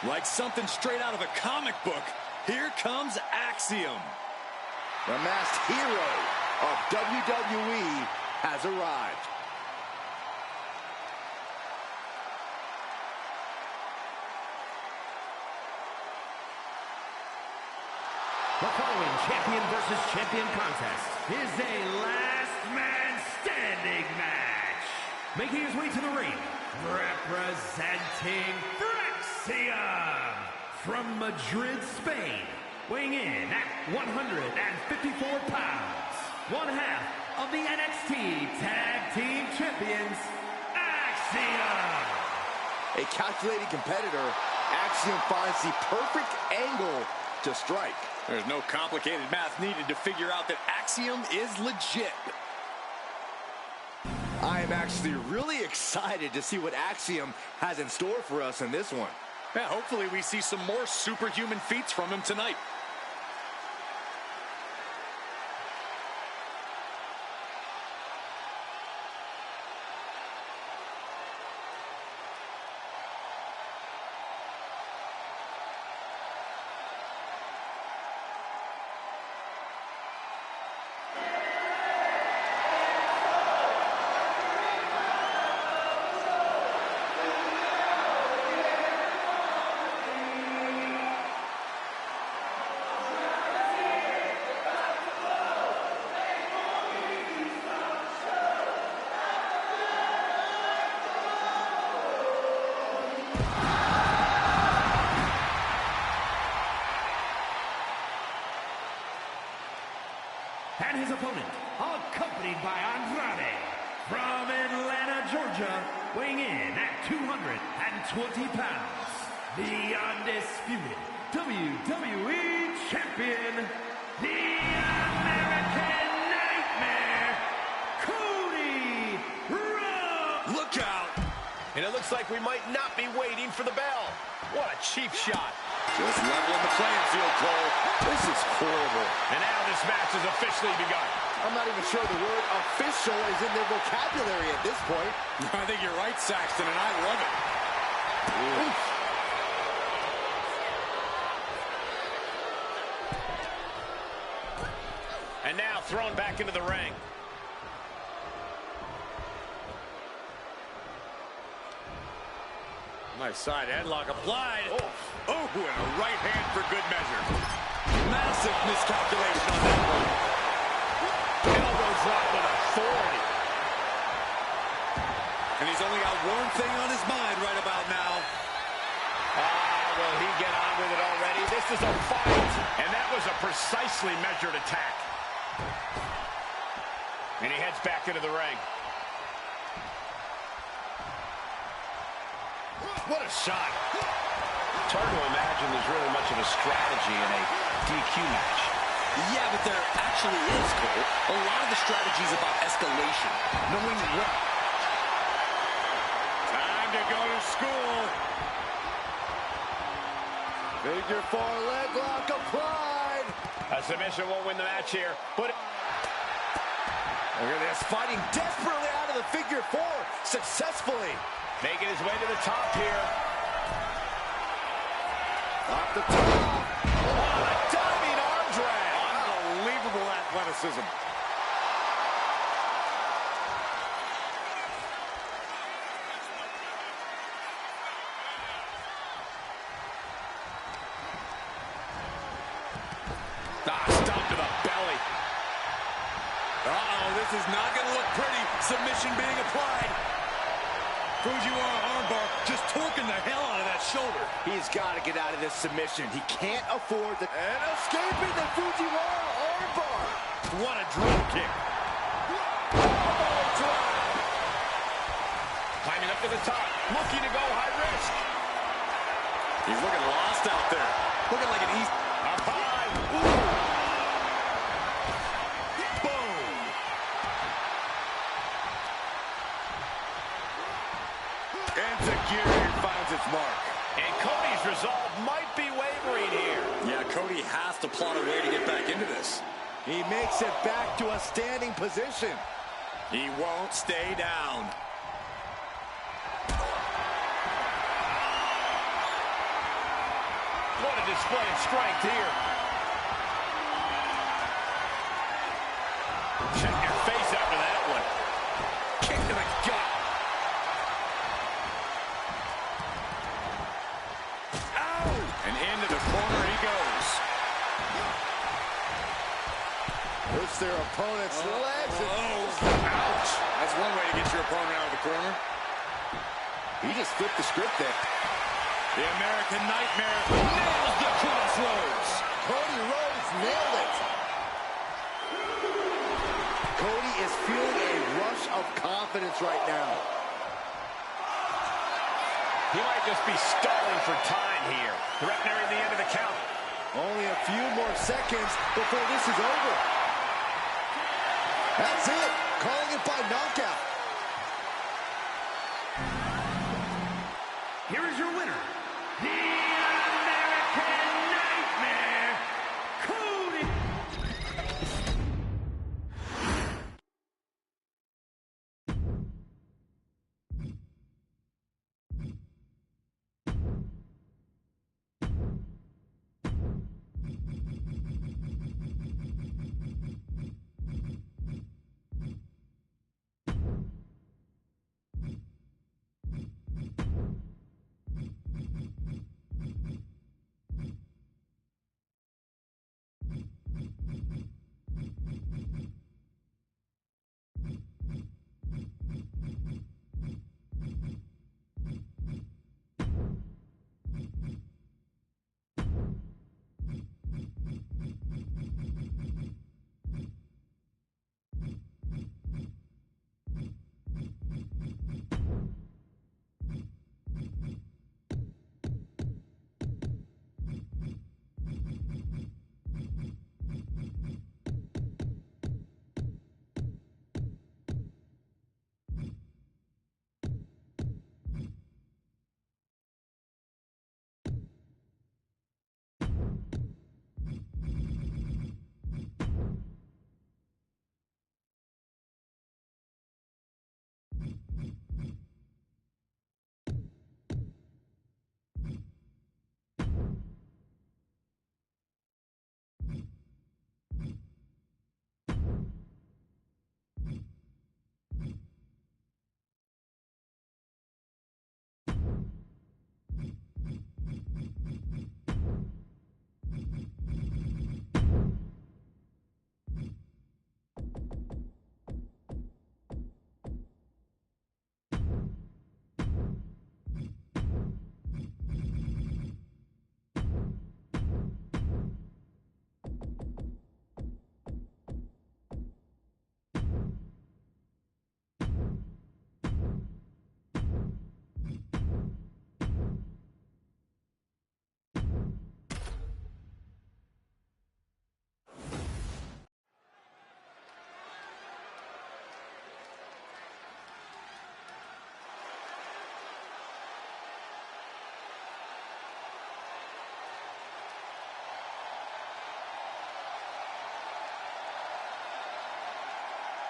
Like something straight out of a comic book, here comes Axiom. The masked hero of WWE has arrived. The following champion versus champion contest is a last man standing match. Making his way to the ring, representing Axiom from Madrid, Spain, weighing in at 154 pounds, one half of the NXT Tag Team Champions, Axiom. A calculated competitor, Axiom finds the perfect angle to strike. There's no complicated math needed to figure out that Axiom is legit. I am actually really excited to see what Axiom has in store for us in this one. Yeah, hopefully we see some more superhuman feats from him tonight. And his opponent, accompanied by Andrade, from Atlanta, Georgia, weighing in at 220 pounds, the undisputed WWE Champion, the American Nightmare, Cody Rhodes. Look out! And it looks like we might not be waiting for the bell. What a cheap shot. Just leveling the playing field, Cole. This is horrible. And now this match has officially begun. I'm not even sure the word official is in their vocabulary at this point. I think you're right, Saxton, and I love it. Oof. And now thrown back into the ring. Nice side headlock applied. Oh, and a right hand for good measure. Massive miscalculation on that one. Elbow drop with authority. And he's only got one thing on his mind right about now. Will he get on with it already? This is a fight. And that was a precisely measured attack. And he heads back into the ring. What a shot. It's hard to imagine there's really much of a strategy in a DQ match. Yeah, but there actually is, Cole. A lot of the strategy is about escalation. Knowing what... Time to go to school. Figure 4 leg lock applied. A submission won't win the match here, but... Look at this, fighting desperately out of the figure 4 successfully. Making his way to the top here. Off the top. What a diving arm drag. Unbelievable athleticism. Stop to the belly. Uh-oh, this is not going to look pretty. Submission being applied. Fujiwara armbar just torquing the hell out of that shoulder. He's got to get out of this submission. He can't afford the... And escaping the Fujiwara armbar. What a drop kick. Elbow drop. Climbing up to the top, looking to go high risk. He's looking lost out there. Looking like an easy... Up high. Ooh. Boom. Enzuigiri finds its mark. And Cody's resolve might be wavering here. Yeah, Cody has to plot a way to get back into this. He makes it back to a standing position. He won't stay down. a display of strength here. Check your face after that one. Kick to the gut. Ow! And into the corner he goes. Puts their opponent's legs. Ouch! That's one way to get your opponent out of the corner. He just flipped the script there. The American Nightmare nails the crossroads. Cody Rhodes nailed it. Cody is feeling a rush of confidence right now. He might just be stalling for time here. The ref nearing the end of the count. Only a few more seconds before this is over. That's it. Calling it by knockout. Here is your winner, the American Nightmare, Cody.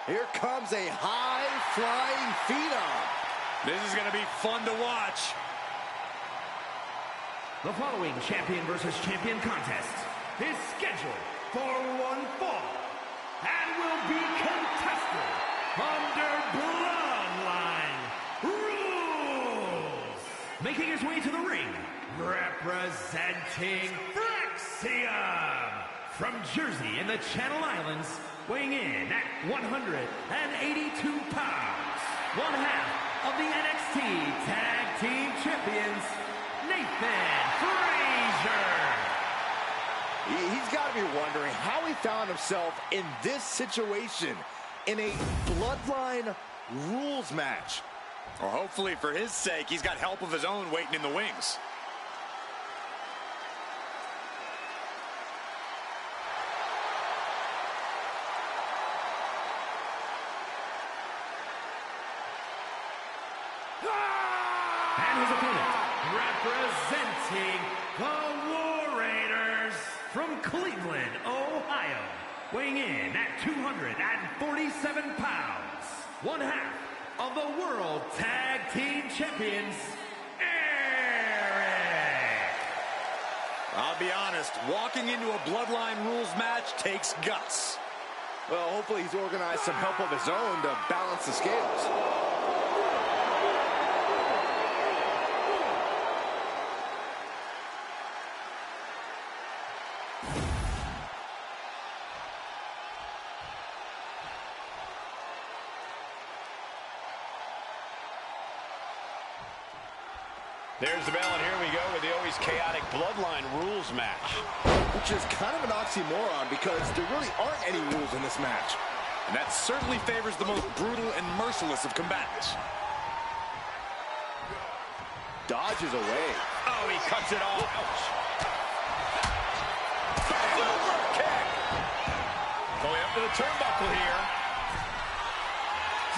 Here comes a high-flying phenom. This is going to be fun to watch. The following champion versus champion contest is scheduled for one fall and will be contested under Bloodline rules. Making his way to the ring, representing Frexium from Jersey in the Channel Islands, weighing in at 182 pounds, one half of the NXT Tag Team Champions, Nathan Frazier. He's got to be wondering how he found himself in this situation in a Bloodline rules match. Or hopefully for his sake, he's got help of his own waiting in the wings. And his opponent, representing the War Raiders from Cleveland, Ohio, weighing in at 247 pounds, one half of the World Tag Team Champions, Eric. I'll be honest, walking into a Bloodline rules match takes guts. Well, hopefully he's organized some help of his own to balance the scales. There's the bell, and here we go with the always chaotic Bloodline rules match. Which is kind of an oxymoron because there really aren't any rules in this match. And that certainly favors the most brutal and merciless of combatants. Dodges away. Oh, he cuts it off. Ouch. Super kick. Going up to the turnbuckle here.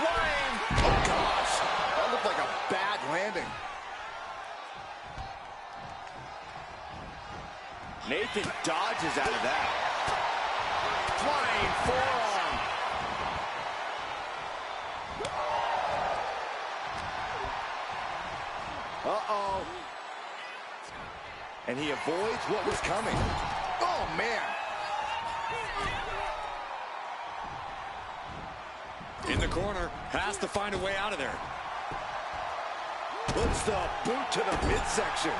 Flying. Oh, gosh. That looked like a bad landing. Nathan dodges out of that. Flying forearm. Uh-oh. And he avoids what was coming. Oh, man. In the corner, has to find a way out of there. Puts the boot to the midsection.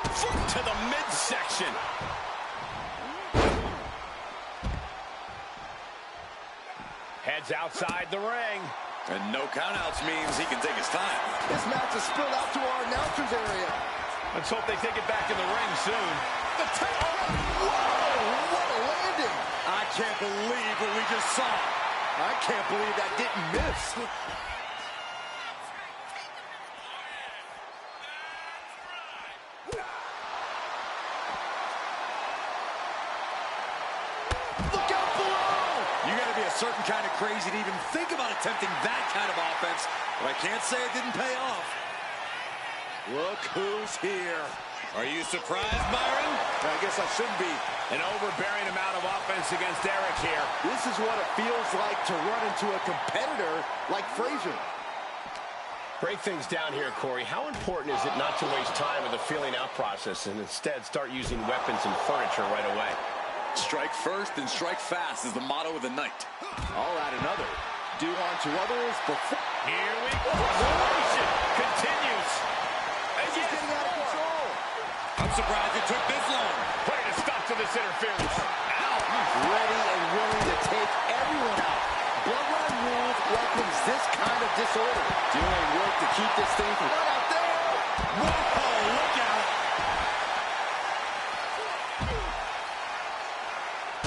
Foot to the midsection. Heads outside the ring. And no countouts means he can take his time. This match is spilled out to our announcer's area. Let's hope they take it back in the ring soon. The whoa! What a landing! I can't believe what we just saw. I can't believe that didn't miss. Look out below! You got to be a certain kind of crazy to even think about attempting that kind of offense, but I can't say it didn't pay off. Look who's here. Are you surprised, Byron? I guess I shouldn't be. An overbearing amount of offense against Eric here. This is what it feels like to run into a competitor like Frazier. Break things down here, Corey. How important is it not to waste time with the feeling out process and instead start using weapons and furniture right away? Strike first and strike fast is the motto of the night. I'll add another. Do unto others before. Here we go. Acceleration continues. This is getting out of control. I'm surprised it took this long. Putting a stop to this interference. Ow. Ready and willing to take everyone out. Bloodline rules welcomes this kind of disorder. Doing work to keep this thing from right out there. Whoa, look out.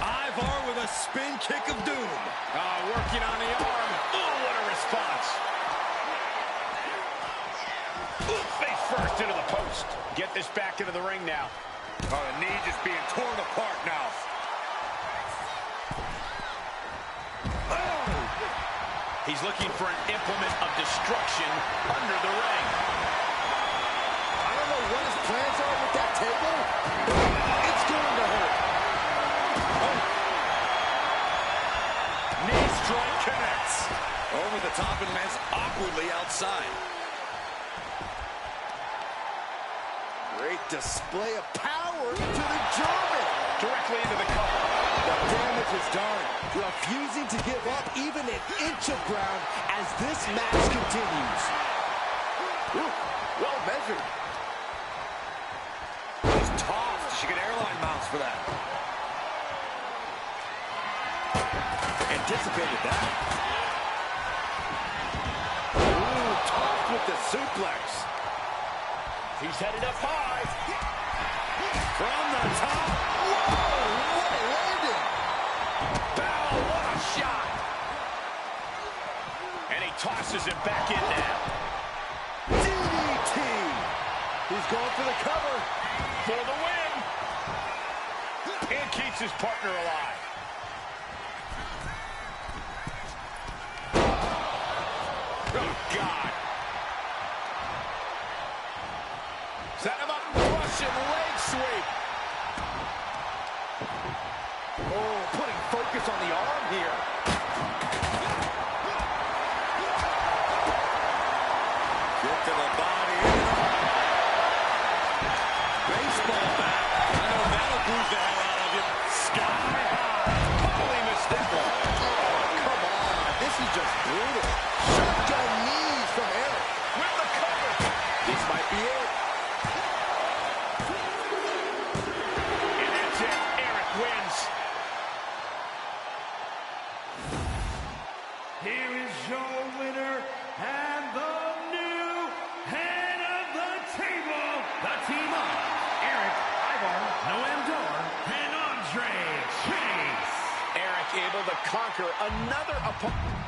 Ivar with a spin kick of doom. Working on the arm. Oh, what a response. Face first into the post. Get this back into the ring now. Oh, the knee just being torn apart now. Oh! He's looking for an implement of destruction under the ring. I don't know what his plans are with that table. It's going to hurt. Oh. Knee strike connects. Over the top and lands awkwardly outside. Great display of power to the German. Directly into the cover. The damage is done. Refusing to give up even an inch of ground as this match continues. Ooh, well measured. He's tossed. She get airline mounts for that. Anticipated that. Ooh, tossed with the suplex. He's headed up high. From the top. Whoa, what a landing. Bell, what a shot. And he tosses him back in now. DDT. He's going for the cover. For the win. And keeps his partner alive. Oh, God. Set him up. Russian leg sweep. Oh, putting focus on the arm here. Kick to the body. Baseball bat. I know that conquer another opponent.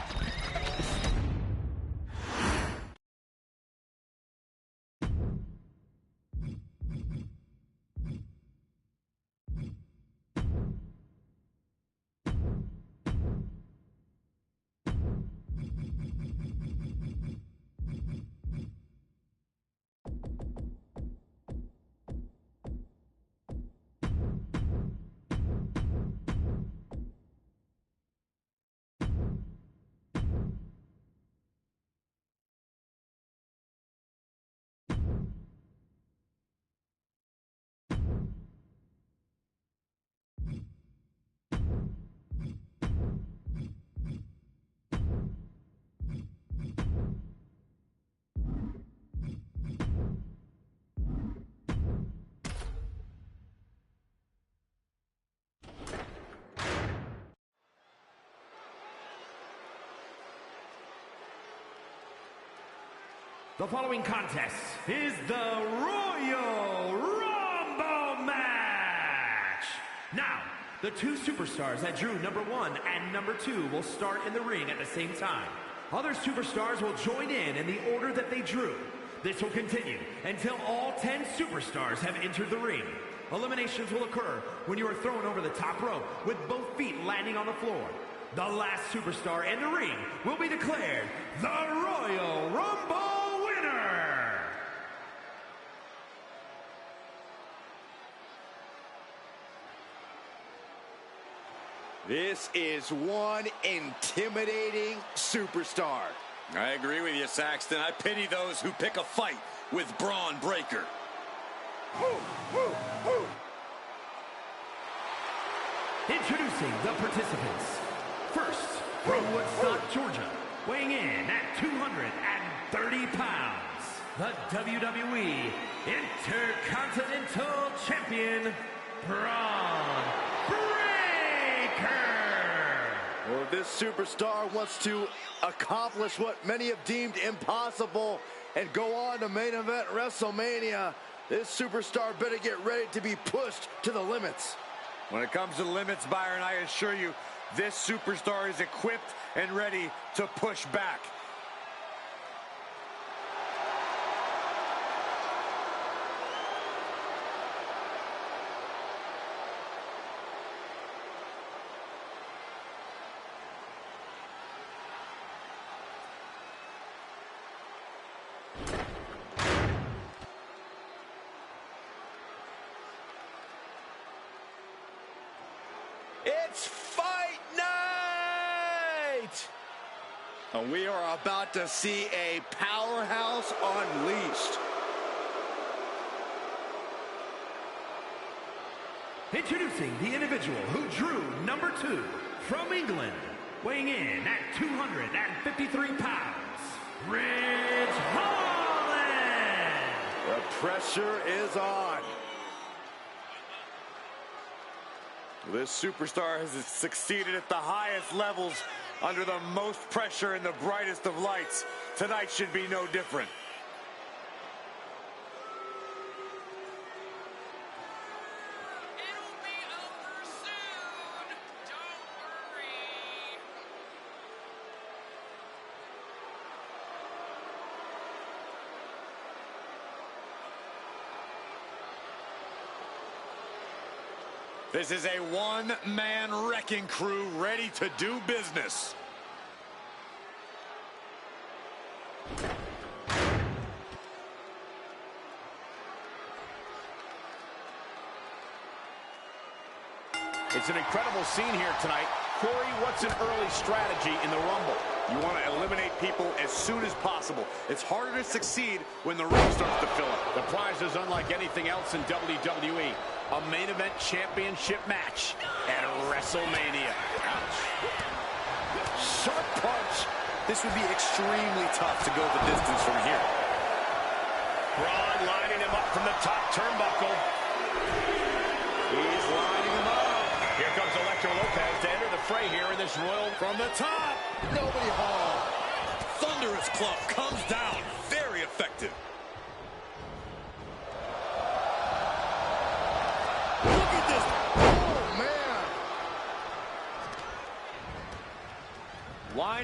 The following contest is the Royal Rumble match. Now, the two superstars that drew number 1 and number 2 will start in the ring at the same time. Other superstars will join in the order that they drew. This will continue until all 10 superstars have entered the ring. Eliminations will occur when you are thrown over the top rope with both feet landing on the floor. The last superstar in the ring will be declared the Royal Rumble winner. This is one intimidating superstar. I agree with you, Saxton. I pity those who pick a fight with Braun Breaker. Introducing the participants. First, from Woodstock, Georgia, weighing in at 230 pounds, the WWE Intercontinental Champion, Braun Breaker. Well, if this superstar wants to accomplish what many have deemed impossible and go on to main event WrestleMania, this superstar better get ready to be pushed to the limits. When it comes to limits, Byron, I assure you, this superstar is equipped and ready to push back. It's fight night! And we are about to see a powerhouse unleashed. Introducing the individual who drew number 2 from England, weighing in at 253 pounds, Ridge Holland. The pressure is on. This superstar has succeeded at the highest levels under the most pressure in the brightest of lights. Tonight should be no different. It'll be over soon. Don't worry. This is a one-man wrecking crew ready to do business. It's an incredible scene here tonight. Corey, what's an early strategy in the Rumble? You want to eliminate people as soon as possible. It's harder to succeed when the ring starts to fill up. The prize is unlike anything else in WWE. A main event championship match at WrestleMania. Ouch. Sharp punch. This would be extremely tough to go the distance from here. Braun lining him up from the top turnbuckle. He's lining him up. Here comes Electro Lopez to enter the fray here in this Royal. From the top. Nobody home. Thunderous club comes down. Very effective. Look at this. Oh, man.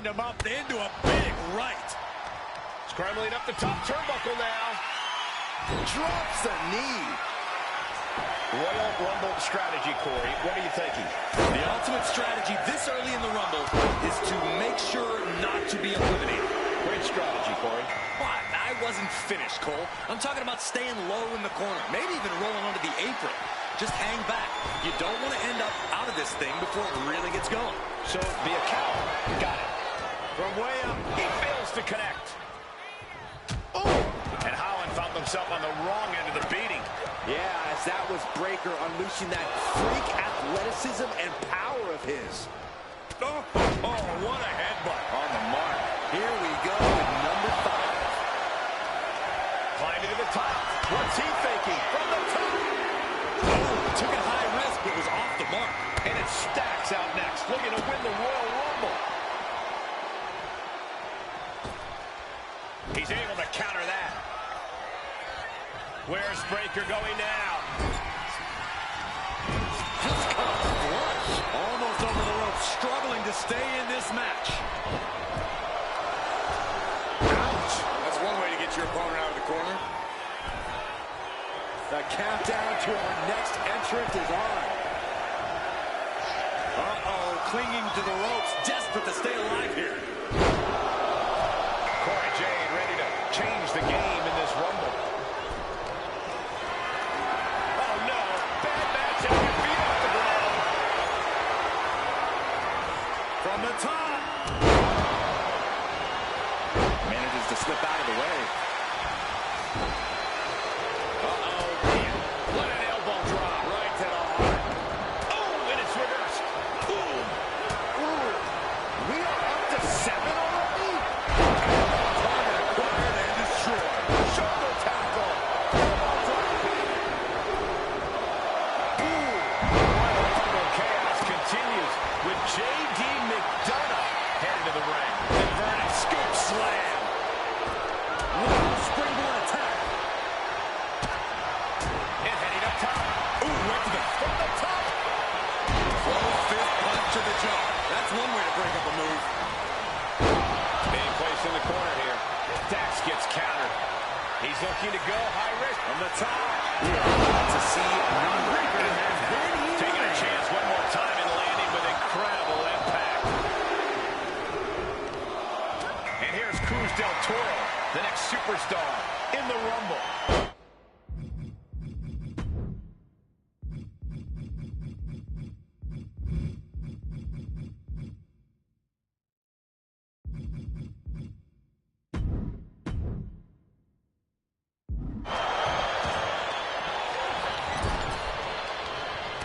Lined him up into a big right. Scrambling up the top turnbuckle now. Drops the knee. Royal Rumble strategy, Corey. What are you thinking? The ultimate strategy this early in the Rumble is to make sure not to be eliminated. Great strategy, Corey. But I wasn't finished, Cole. I'm talking about staying low in the corner, maybe even rolling onto the apron. Just hang back. You don't want to end up out of this thing before it really gets going. So, be a coward. Got it. From way up, he fails to connect. Oh! And Holland found himself on the wrong end of the beating. Yeah, as that was Breakker unleashing that freak athleticism and power of his. Oh, what a headbutt on the mark. Here we go with number 5. Climbing to the top. What's he thinking? From the top. Oh, took it high risk, but was off the mark. And it stacks out next, looking to win the Royal Rumble. He's able to counter that. Where's Breakker going now? Just caught flush. Almost over the rope, struggling to stay in this match. Ouch! That's one way to get your opponent out of the corner. The countdown to our next entrant is on. Uh-oh, clinging to the ropes, desperate to stay alive here. Corey Jade ready to change the game in this Rumble. Oh no, bad match, and your feet off the ground. From the top. Manages to slip out of the way. Uh-oh, man. What an elbow drop right to the heart. Oh, and it's reversed. Boom. Ooh, we are up to 7 already? Target acquired and destroyed. Shoulder tackle. Royal Rumble chaos continues with J.D. McDonough headed to the ring. Inverted scoop slam. Wow, springboard attack. And heading up top. Ooh, right to the From the top. close fist punch to the jaw. That's one way to break up a move. Being placed in the corner here. Dax gets countered. He's looking to go high risk from the top. We are about to see number 3 has been Taking a chance one more time and landing with incredible impact. And here's Cruz del Toro, the next superstar in the Rumble.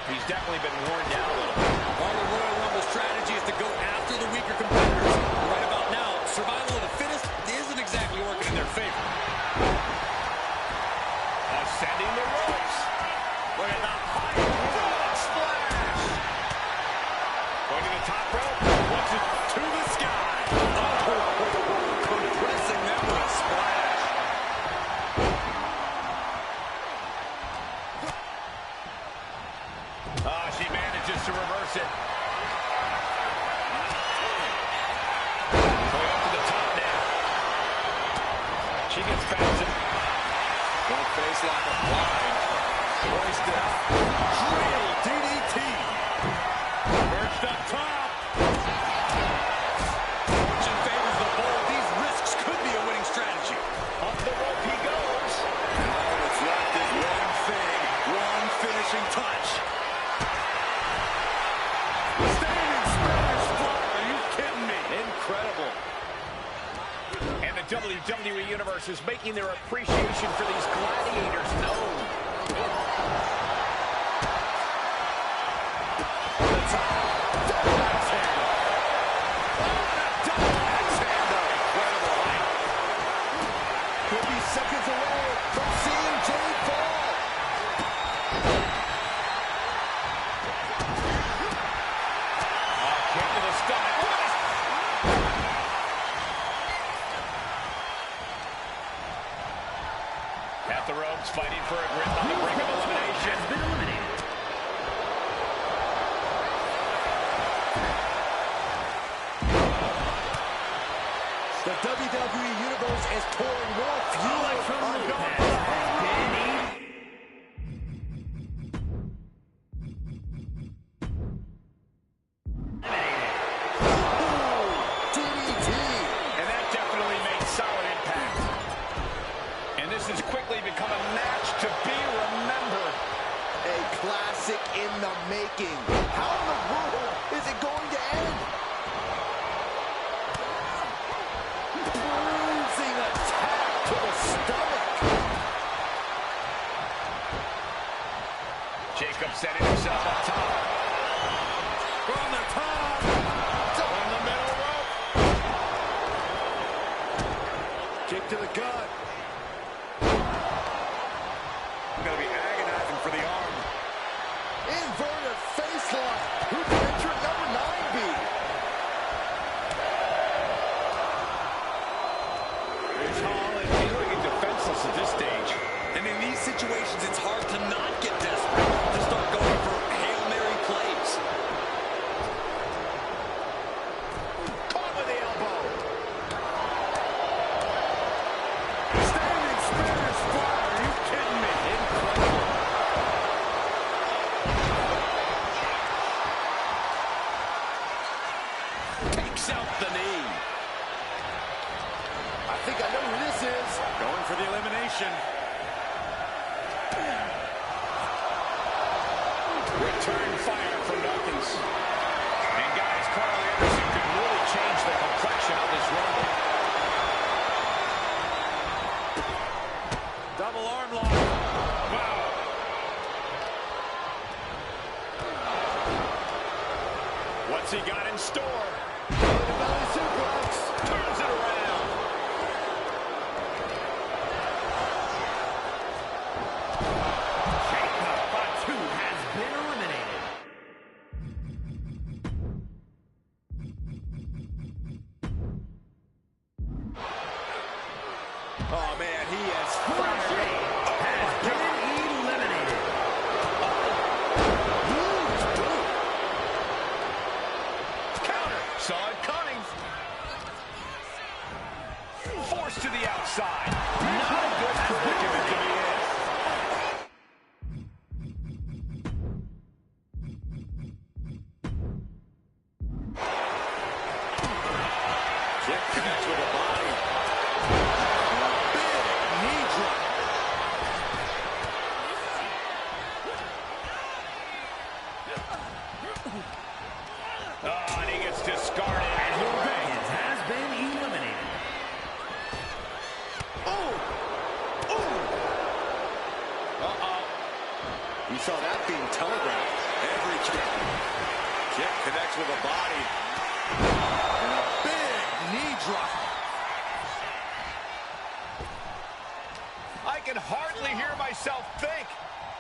He's definitely been worn down a little bit. Part of the Royal Rumble strategy is to go after the weaker competitors. Right about now, survival of the fittest isn't exactly working in their favor. Ascending the ropes. Look at the height. Frog splash. Going to the top rope. Wants it to the sky. Compressing them with a splash. She manages to reverse it. Going up to the top now. She gets past it. One face like a blind. Hoisted up. Cradle DDT. Perched up top. Fortune favors the bold. These risks could be a winning strategy. Up the rope he goes. All that's left is one thing. One finishing touch. Standing Spanish fly. Are you kidding me? Incredible. And the WWE Universe is making their appreciation for these gladiators known. The top. Double axe handle. Double axe handle. Incredible height. Could be seconds away from seeing Jade fall. Kick to the stomach. What is... At the ropes, fighting for a grip on the brink of elimination. Has been eliminated. WWE Universe is pouring more fuel on going for the DDT. And that definitely made solid impact. And this has quickly become a match to be remembered. A classic in the making. How in the world is it going to end? Bruising attack to the stomach. Jacob setting himself up top. From the top. On the middle rope. Kick to the gut. Going to be agonizing for the arm. Inverted face lock. Who could entrant number 9 be? It's Hall and he's looking defenseless at this stage. And in these situations, it's hard to not get desperate, to start going for Hail Mary plays. Caught with the elbow. Standing Spanish fly. Are you kidding me? Incredible. Takes out the knee. I think I know who this is. Going for the elimination. Return fire from Dawkins. And guys, Carl Anderson could really change the complexion of this Rumble. Double arm lock. Wow. What's he got in store? Belly suplex. Turns it around. Jacob Fatu has been eliminated. Oh, man, he has Corey has been eliminated. Counter. Saw it coming. Forced to the outside. Not a good predicament to be in. Jeff connects with a body. Big knee drop. Oh, and he gets discarded. And he Dawkins has been eliminated. You saw that being telegraphed. Every kick. Jeff connects with a body. And a big knee drop. I can hardly hear myself think.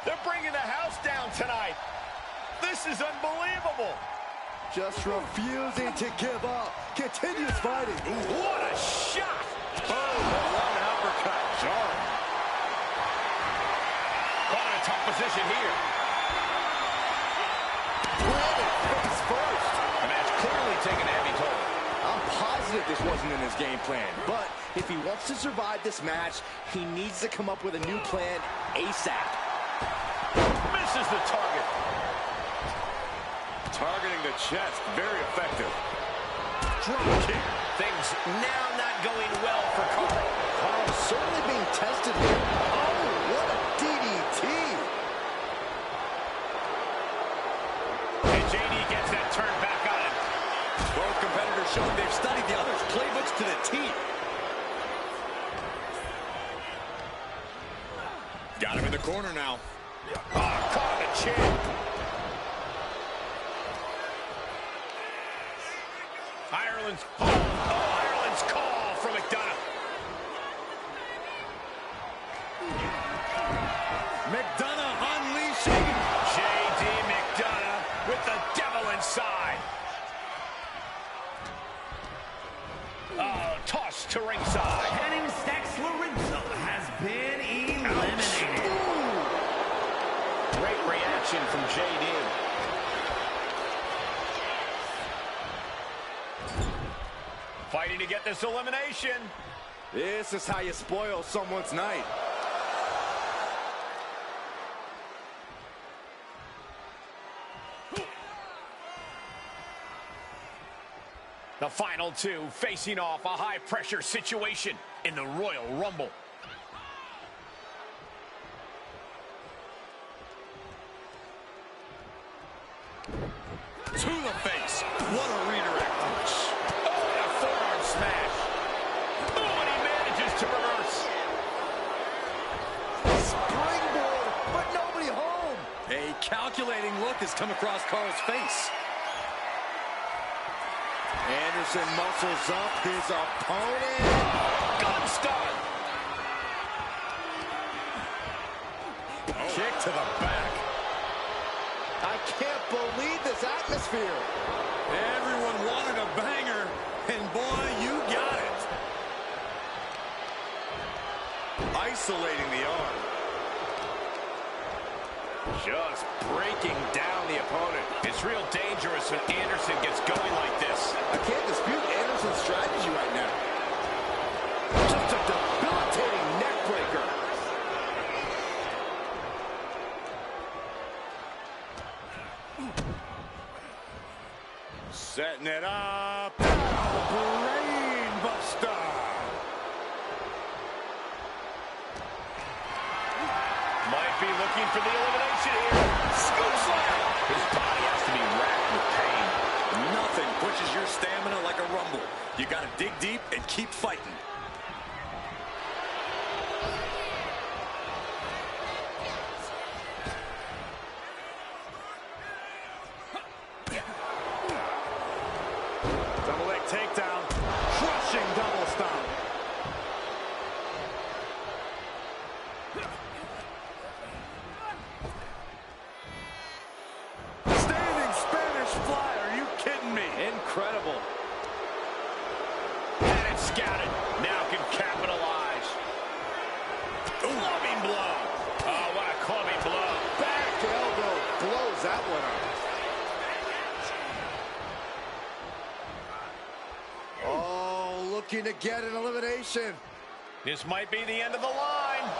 They're bringing the house down tonight. This is unbelievable. Just refusing to give up. Continues fighting. What a shot. Boom. One uppercut. Jarring. Caught in a tough position here. Planted face first. The match clearly taking a heavy toll. I'm positive this wasn't in his game plan. But if he wants to survive this match, he needs to come up with a new plan ASAP. Misses the target. Targeting the chest. Very effective. Drop kick. Things now not going well for Carl. Carl certainly being tested here. Oh, what a DDT. And JD gets that turned back on him. Both competitors showing they've studied the other's playbooks to the T. Got him in the corner now. Oh, caught on the chin. Ireland's call from McDonough. McDonough unleashing. J.D. McDonough with the devil inside. Oh, tossed to ringside. Cannon Stacks Lorenzo has been eliminated. Great reaction from J.D. Fighting to get this elimination. This is how you spoil someone's night. The final two facing off a high-pressure situation in the Royal Rumble. To the face. What a redirect. Oh, and a forearm smash. Oh, and he manages to reverse. Springboard, but nobody home. A calculating look has come across Carl's face. Anderson muscles up his opponent. Gun start. Kick to the back. I can't believe this atmosphere. Everyone wanted a banger, and boy, you got it. Isolating the arm. Just breaking down the opponent. It's real dangerous when Anderson gets going like this. I can't dispute Anderson's strategy right now. Just a debilitating neck breaker. Setting it up. Brain buster. Might be looking for the elimination here. Scoop slam. His body has to be racked with pain. Nothing pushes your stamina like a rumble. You got to dig deep and keep fighting. Double leg takedown. Crushing double stomp. Standing Spanish fly. Are you kidding me? Incredible. And it's scouted. Now can capitalize. Clubbing blow. Oh, what a clubbing blow. Back elbow blows that one up. Oh, looking to get an elimination. This might be the end of the line.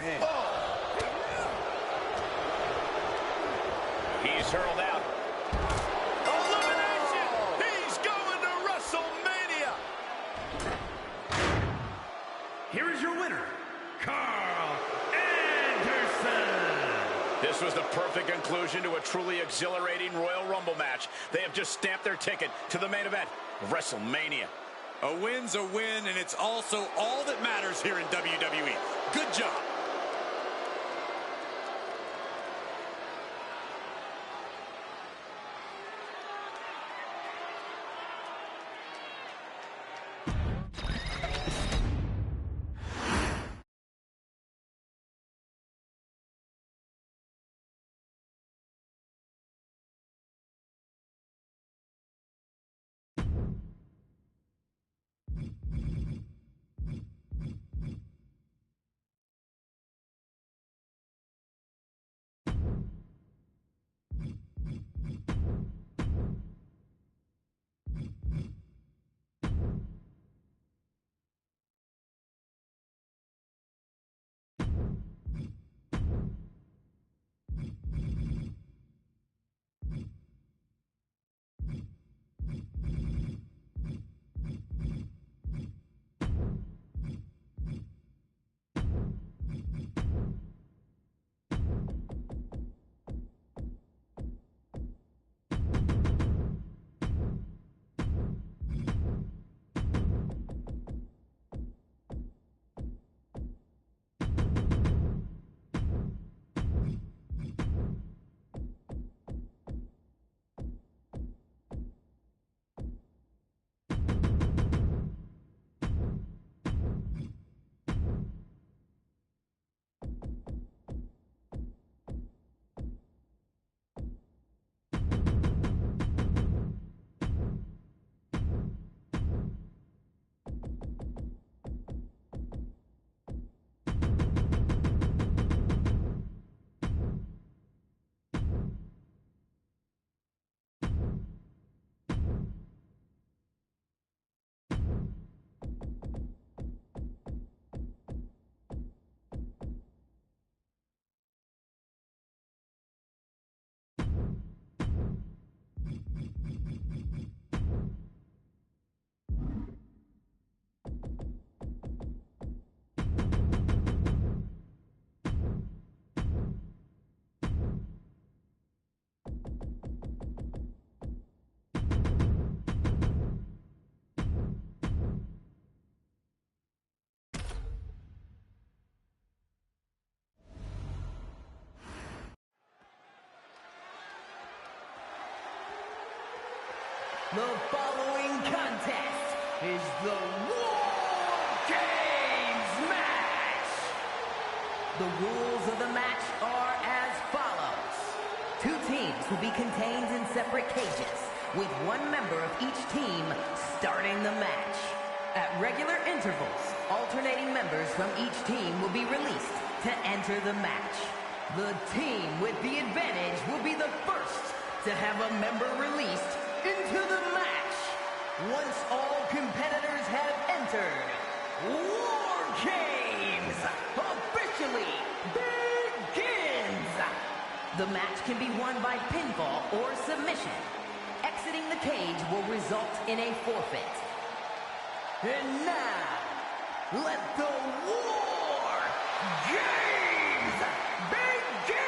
Man. He's hurled out. Elimination! He's going to WrestleMania! Here is your winner, Carl Anderson. This was the perfect conclusion to a truly exhilarating Royal Rumble match. They have just stamped their ticket to the main event of WrestleMania. A win's a win, and it's also all that matters here in WWE. Good job. The following contest is the War Games match. The rules of the match are as follows. Two teams will be contained in separate cages, with one member of each team starting the match. At regular intervals, alternating members from each team will be released to enter the match. The team with the advantage will be the first to have a member released into the match. Once all competitors have entered, War Games officially begins. The match can be won by pinfall or submission. Exiting the cage will result in a forfeit. And now, let the War Games begin!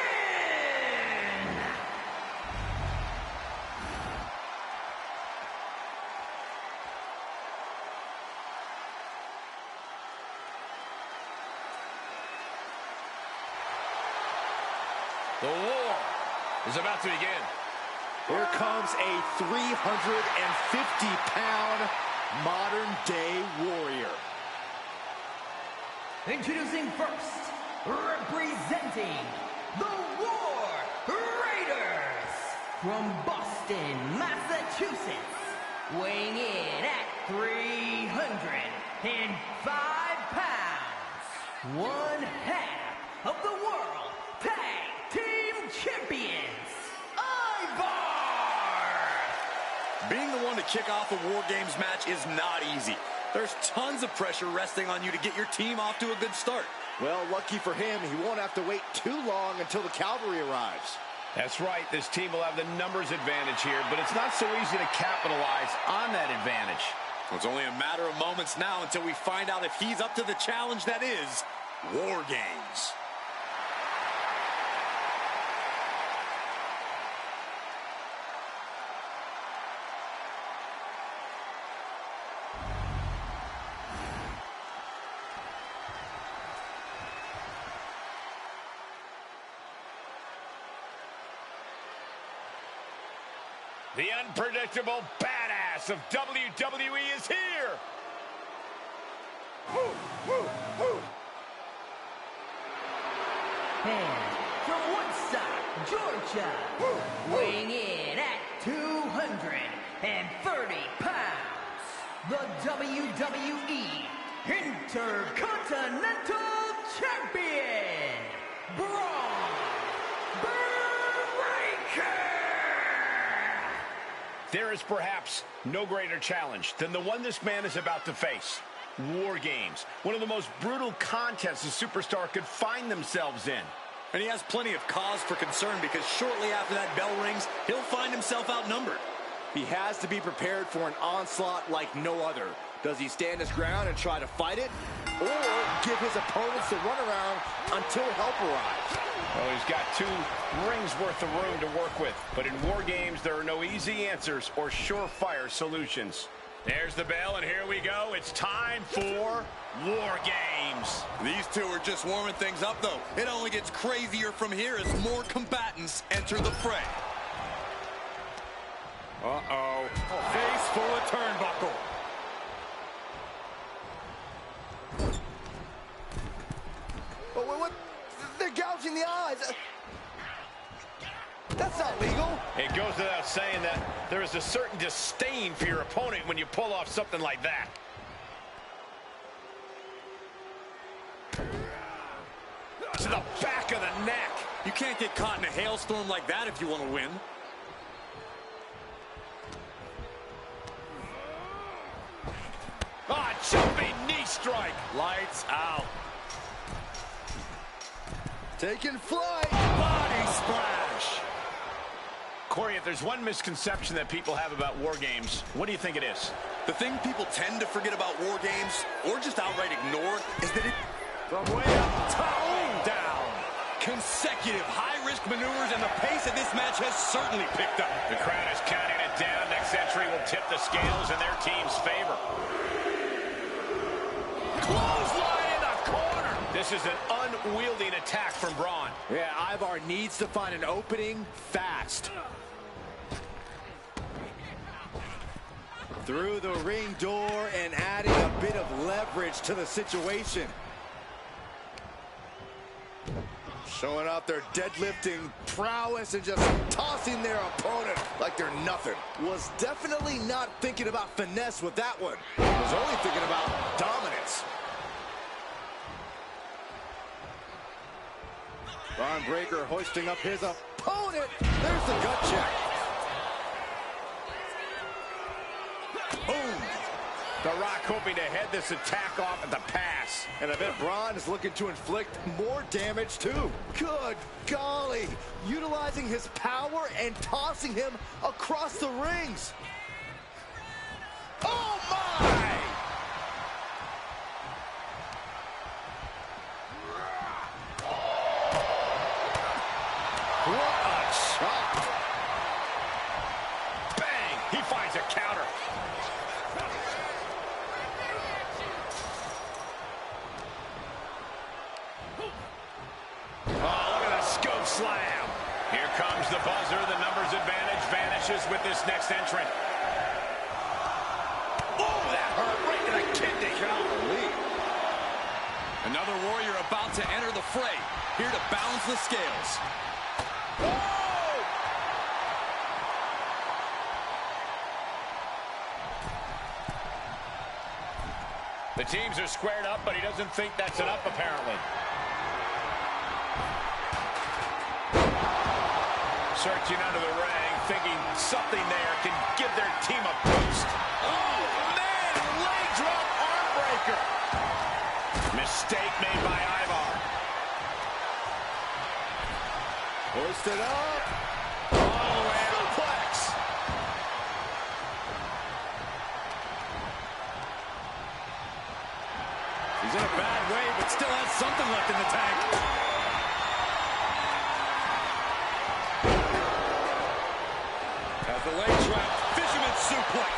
The war is about to begin. Here comes a 350-pound modern-day warrior. Introducing first, representing the War Raiders from Boston, Massachusetts, weighing in at 305 pounds, one half of the World Tag Team Champions, Being the one to kick off a War Games match is not easy. There's tons of pressure resting on you to get your team off to a good start. Well, lucky for him, he won't have to wait too long until the cavalry arrives. That's right. This team will have the numbers advantage here, but it's not so easy to capitalize on that advantage. Well, it's only a matter of moments now until we find out if he's up to the challenge that is War Games. The unpredictable badass of WWE is here! And from Woodstock, Georgia, weighing in at 230 pounds, the WWE Intercontinental Champion, Braun Breaker! There is perhaps no greater challenge than the one this man is about to face. War Games, one of the most brutal contests a superstar could find themselves in. And he has plenty of cause for concern because shortly after that bell rings, he'll find himself outnumbered. He has to be prepared for an onslaught like no other. Does he stand his ground and try to fight it? Or give his opponents the runaround until help arrives? Well, he's got 2 rings worth of room to work with. But in War Games, there are no easy answers or surefire solutions. There's the bell, and here we go. It's time for War Games. These two are just warming things up, though. It only gets crazier from here as more combatants enter the fray. Uh-oh. Face full of turnbuckle. Oh, what? They're gouging the eyes. That's not legal. It goes without saying that there is a certain disdain for your opponent when you pull off something like that. To the back of the neck. You can't get caught in a hailstorm like that if you want to win. Ah, jumping knee strike. Lights out. Taking flight. Body splash. Corey, if there's one misconception that people have about War Games, what do you think it is? The thing people tend to forget about War Games, or just outright ignore, is that it... From way up top and down. Consecutive high-risk maneuvers, and the pace of this match has certainly picked up. The crowd is counting it down. Next entry will tip the scales in their team's favor. Clothesline in the corner. This is an unwieldy attack from Braun. Yeah, Ivar needs to find an opening fast. Through the ring door and adding a bit of leverage to the situation. Showing off their deadlifting prowess and just tossing their opponent like they're nothing. Was definitely not thinking about finesse with that one. Was only thinking about dominance. Ron Breaker hoisting up his opponent. There's the gut check. Boom! The Rock hoping to head this attack off at the pass. And I bet Braun is looking to inflict more damage too. Good golly. Utilizing his power and tossing him across the rings. Oh my! What a shot! Bang! He finds a counter. Slam. Here comes the buzzer. The numbers advantage vanishes with this next entrant. Oh, that hurt right to the kidney. Golly. Another warrior about to enter the fray, here to balance the scales. Oh! The teams are squared up, but he doesn't think that's enough, apparently. Searching under the ring, thinking something there can give their team a boost. Oh, man! Leg drop arm breaker. Mistake made by Ivar. Hoisted up. All the way out. Suplex. He's in a bad way, but still has something left in the tank. The leg trap, fisherman suplex.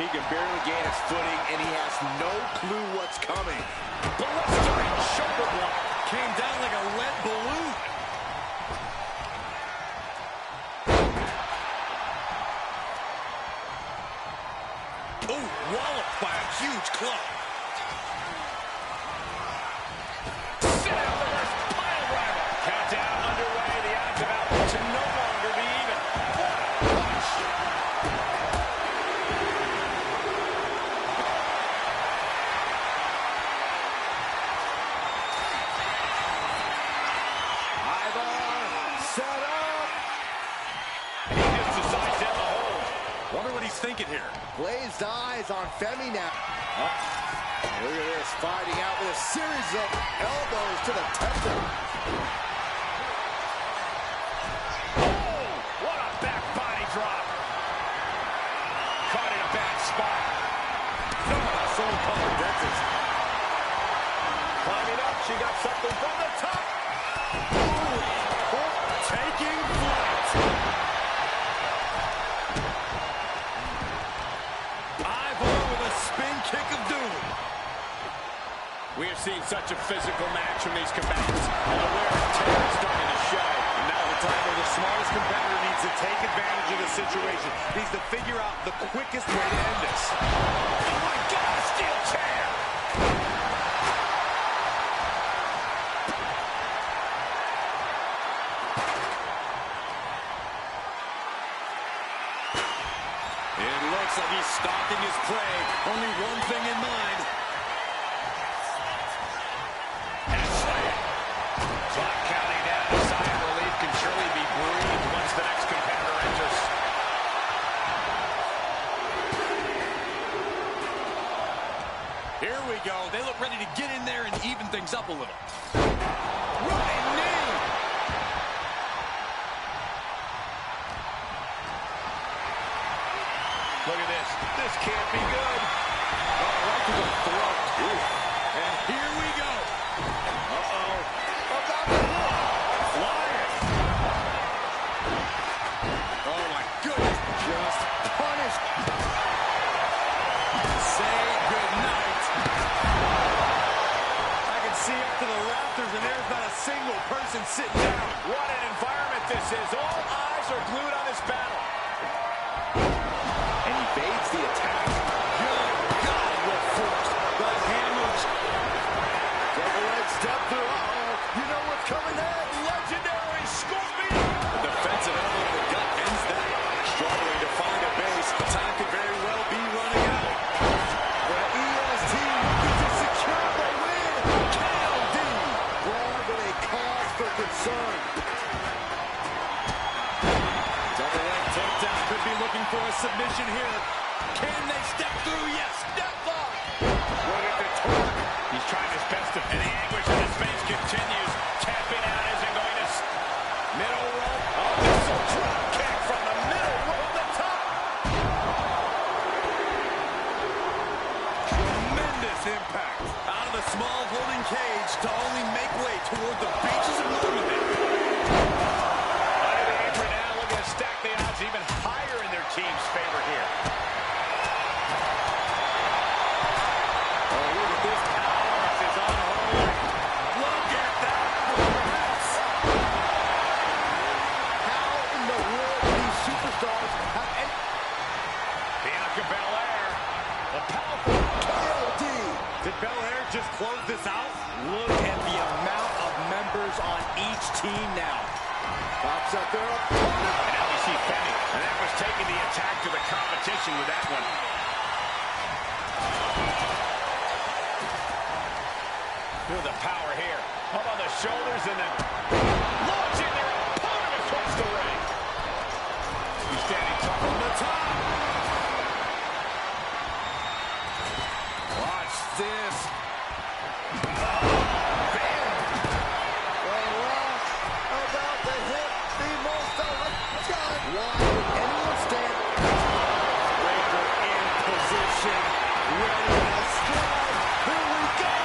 He can barely gain his footing, and he has no clue what's coming. Blistering shoulder block. Came down like a lead balloon. Ooh, walloped by a huge club. Sit out the rest, pile driver. Countdown underway. The odds about to no longer be even. What a punch! Ivar set up. He just decides to have a hold. Wonder what he's thinking here. Glazed eyes on Femi now. Look at this, fighting out with a series of elbows to the temple. What a back body drop. Caught in a bad spot. Someone called the dentist. Climbing up, she got something from the top. Taking flight. Ivar with a spin kick of doom. We have seen such a physical match from these combatants, and the wear and tear is starting to show. And now the time where the smallest competitor needs to take advantage of the situation. Needs to figure out the quickest way to end this. Oh my God, a steel chair! It looks like he's stalking his prey. Only one thing in mind. And a slam. Clock counting down. A sigh of relief can surely be breathed once the next competitor enters. Here we go. They look ready to get in there and even things up a little. Running knee. Look at this. This can't be good. Right to the throat. And here we go. Uh-oh. About to Flying. Oh, my goodness. just punished. Say goodnight. I can see up to the rafters, and there's not a single person sitting down. What an environment this is. All eyes are glued on this battle. And evades the attack. Good God, what force. The hammers. Double-leg step through. Uh-oh. You know what's coming next. Legendary Scorpion. The defensive elbow to the gut ends that. Struggling to find a base. Time could very well be running out. The EST looking to secure the win. KOD. Braun with a cause for concern. Double-leg takedown. Could be looking for a submission here. Can they step through? Yes. Step lock. Look at the torque. He's trying his best to... And the anguish in his face continues. Tapping out isn't going to... Middle rope. Oh, missile drop kick from the middle rope to top. Tremendous impact. Out of the small holding cage to only make way toward the beaches of Normandy. Under the apron now, looking to stack the odds even higher in their team's favor here. Oh, look at this power. This is unholy. Look at that. How in the world do these superstars have any... Bianca Belair. A powerful KOD. Did Belair just close this out? Look at the amount of members on each team now. Pops up their opponent. And now we see Femi. And that was taking the attack to the competition with that one. Feel the power here. Up on the shoulders and then launching their opponent across the ring. He's standing tall from the top. Watch this. Bam. The rock about to hit the most electric. Why would anyone stand? Breaker in position. Ready to strike. Here we go.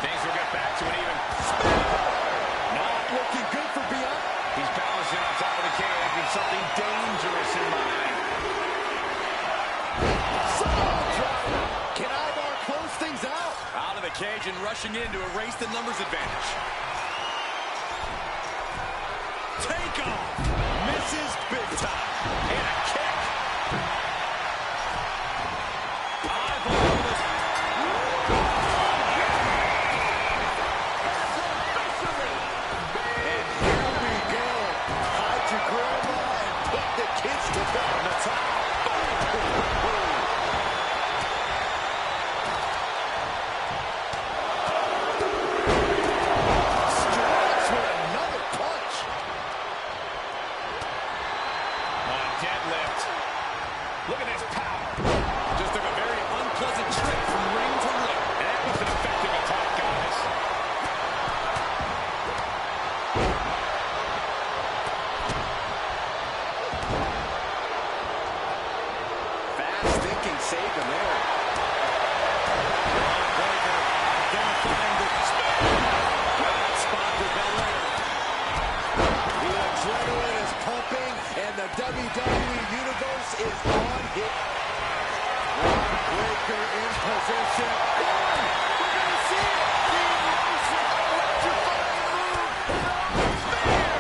Things will get back to an even. Not looking good for Bianca. He's balancing on top of the cage with something dangerous in mind. Can Ivar close things out? Out of the cage and rushing in to erase the numbers advantage. Take off. Misses big time. And a kick. Ivar with his... And here we go. Hide your grandma and put the kids to bed on the top. Strikes with another punch. On deadlift. Look at this power. Just took a very unpleasant trip from ring to ring. And that was an effective attack, guys. Fast thinking saved him there. Identifying the right spot for Belair. The adrenaline is pumping, and the WWE Universe is on hit. Breaker in position. One! We're going to see it! The most electrifying move in all of fair!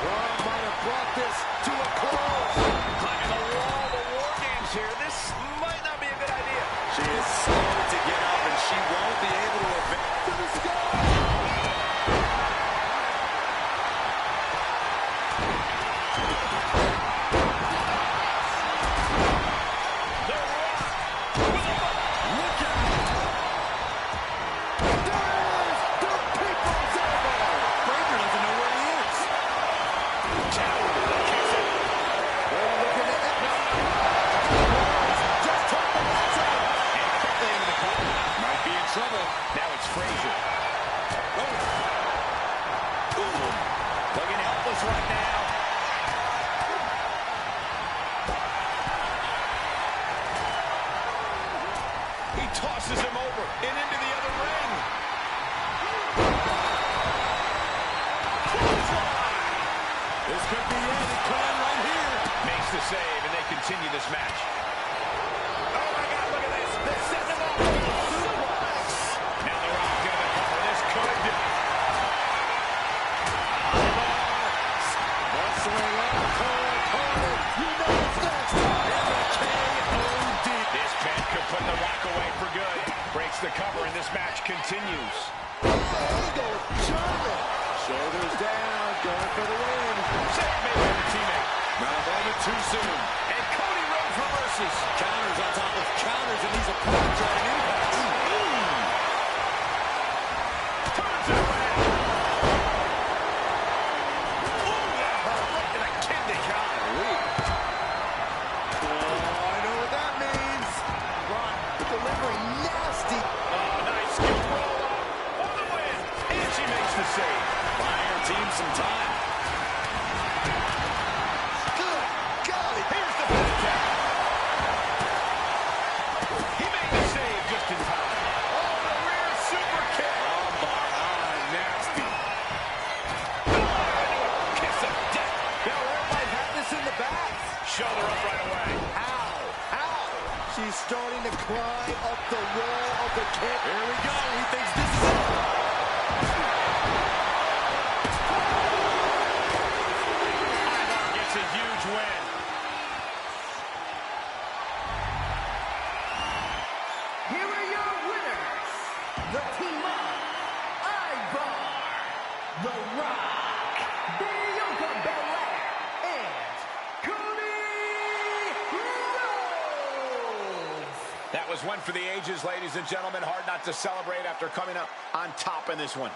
Braun might have brought this to a close. Climbing the wall of the War Games here. This might not be a good idea. She is slow to get up, and she won't be able to evade. To the sky! Look out! There is the people's elbow! Breaker doesn't know where he is. They're looking at it. Just took the lights out. And quickly into the corner. Might be in trouble. Now it's Frazier. Looking helpless right now. He tosses him over and into the other ring. This could be it. It could end right here. Makes the save, and they continue this match. Oh, my God, look at this. They're setting him up. Suplex. Now they're all going to cover. This could. Breaks the cover, and this match continues. Shoulders down, going for the win. Save made by the teammate. Not a moment too soon. And Cody Rhodes reverses. Counters on top of counters, and these opponents are at impact. Turns it around. Ooh, that hurt right to the kidney. Oh, I know what that means. Ron delivering nasty. Oh, nice skill roll up for the win. And she makes the save. Buying her team some time. Good golly. Here's the pin attack. He made the save just in time. Oh, the rear super kick. Nasty. Kiss of death. Now, everybody had this in the bag. Shoulder up right away. How? She's starting to climb up the wall of the kick. Here we go. He thinks this is it. Ivar gets a huge win. Here are your winners, the team of Ivar, The Rock, Bianca Belair, and Cody Rhodes. That was one for the ages, ladies and gentlemen. Hard not to celebrate after coming up on top in this one.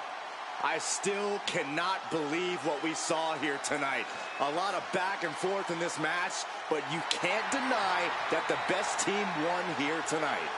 I still cannot believe what we saw here tonight. A lot of back and forth in this match, but you can't deny that the best team won here tonight.